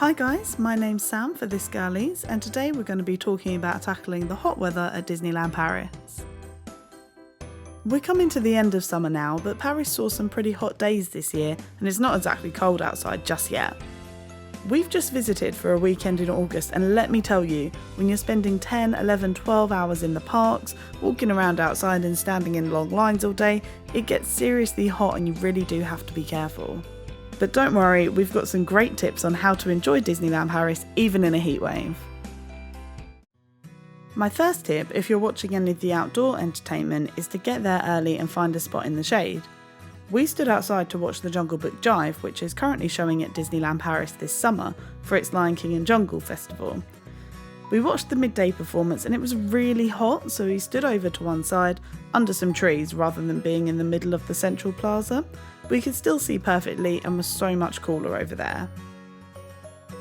Hi guys, my name's Sam for This Girlies, and today we're going to be talking about tackling the hot weather at Disneyland Paris. We're coming to the end of summer now, but Paris saw some pretty hot days this year, and it's not exactly cold outside just yet. We've just visited for a weekend in August, and let me tell you, when you're spending 10, 11, 12 hours in the parks, walking around outside and standing in long lines all day, it gets seriously hot and you really do have to be careful. But don't worry, we've got some great tips on how to enjoy Disneyland Paris even in a heatwave. My first tip, if you're watching any of the outdoor entertainment, is to get there early and find a spot in the shade. We stood outside to watch the Jungle Book Jive, which is currently showing at Disneyland Paris this summer for its Lion King and Jungle Festival. We watched the midday performance and it was really hot, so we stood over to one side under some trees rather than being in the middle of the central plaza. We could still see perfectly and was so much cooler over there.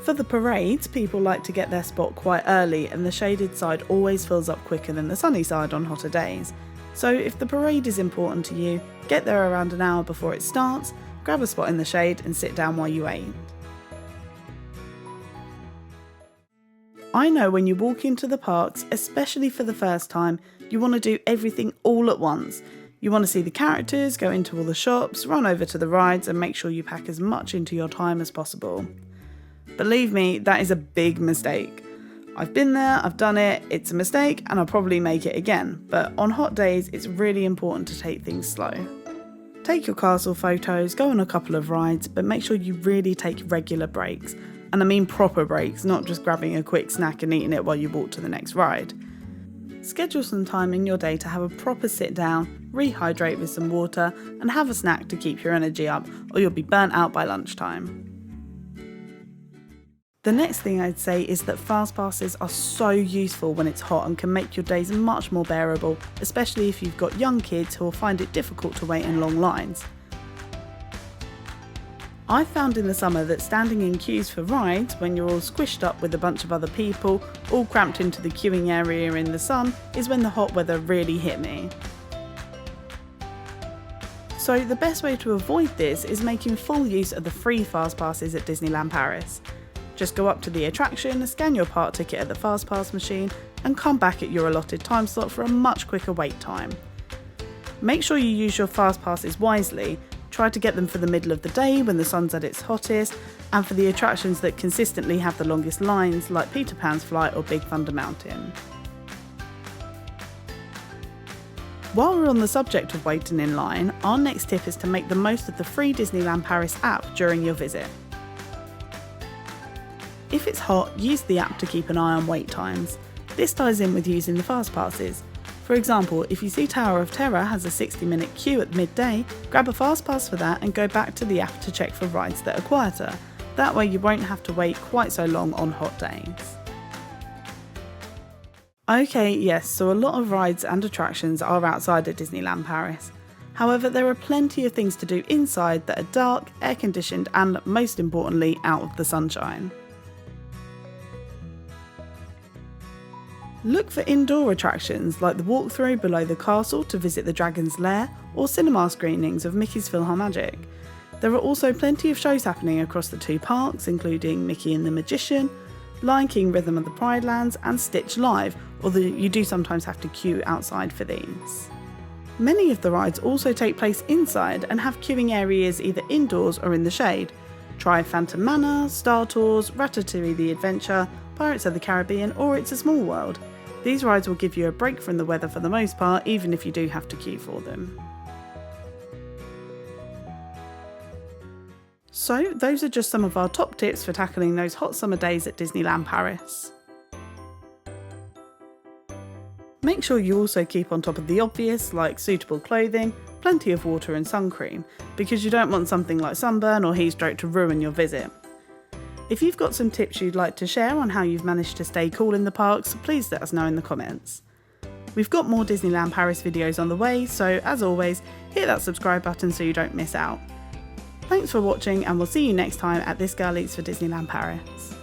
For the parades, people like to get their spot quite early, and the shaded side always fills up quicker than the sunny side on hotter days. So if the parade is important to you, get there around an hour before it starts, grab a spot in the shade and sit down while you wait. I know when you walk into the parks, especially for the first time, you want to do everything all at once. You want to see the characters, go into all the shops, run over to the rides and make sure you pack as much into your time as possible. Believe me, that is a big mistake. I've been there, I've done it, it's a mistake and I'll probably make it again, but on hot days it's really important to take things slow. Take your castle photos, go on a couple of rides, but make sure you really take regular breaks. And I mean proper breaks, not just grabbing a quick snack and eating it while you walk to the next ride. Schedule some time in your day to have a proper sit down, rehydrate with some water, and have a snack to keep your energy up, or you'll be burnt out by lunchtime. The next thing I'd say is that fast passes are so useful when it's hot and can make your days much more bearable, especially if you've got young kids who will find it difficult to wait in long lines. I've found in the summer that standing in queues for rides when you're all squished up with a bunch of other people, all cramped into the queuing area in the sun, is when the hot weather really hit me. So the best way to avoid this is making full use of the free fast passes at Disneyland Paris. Just go up to the attraction, scan your park ticket at the fast pass machine and come back at your allotted time slot for a much quicker wait time. Make sure you use your fast passes wisely. Try to get them for the middle of the day when the sun's at its hottest, and for the attractions that consistently have the longest lines like Peter Pan's Flight or Big Thunder Mountain. While we're on the subject of waiting in line, our next tip is to make the most of the free Disneyland Paris app during your visit. If it's hot, use the app to keep an eye on wait times. This ties in with using the fast passes. For example, if you see Tower of Terror has a 60-minute queue at midday, grab a fast pass for that and go back to the app to check for rides that are quieter. That way you won't have to wait quite so long on hot days. Okay, yes, so a lot of rides and attractions are outside at Disneyland Paris. However, there are plenty of things to do inside that are dark, air-conditioned and, most importantly, out of the sunshine. Look for indoor attractions like the walkthrough below the castle to visit the Dragon's Lair or cinema screenings of Mickey's PhilharMagic. There are also plenty of shows happening across the two parks, including Mickey and the Magician, Lion King Rhythm of the Pride Lands and Stitch Live, although you do sometimes have to queue outside for these. Many of the rides also take place inside and have queuing areas either indoors or in the shade. Try Phantom Manor, Star Tours, Ratatouille the Adventure, Pirates of the Caribbean or It's a Small World. These rides will give you a break from the weather for the most part, even if you do have to queue for them. So those are just some of our top tips for tackling those hot summer days at Disneyland Paris. Make sure you also keep on top of the obvious, like suitable clothing, plenty of water and sun cream, because you don't want something like sunburn or heat stroke to ruin your visit. If you've got some tips you'd like to share on how you've managed to stay cool in the parks, please let us know in the comments. We've got more Disneyland Paris videos on the way, so as always, hit that subscribe button so you don't miss out. Thanks for watching and we'll see you next time at This Girl Eats for Disneyland Paris.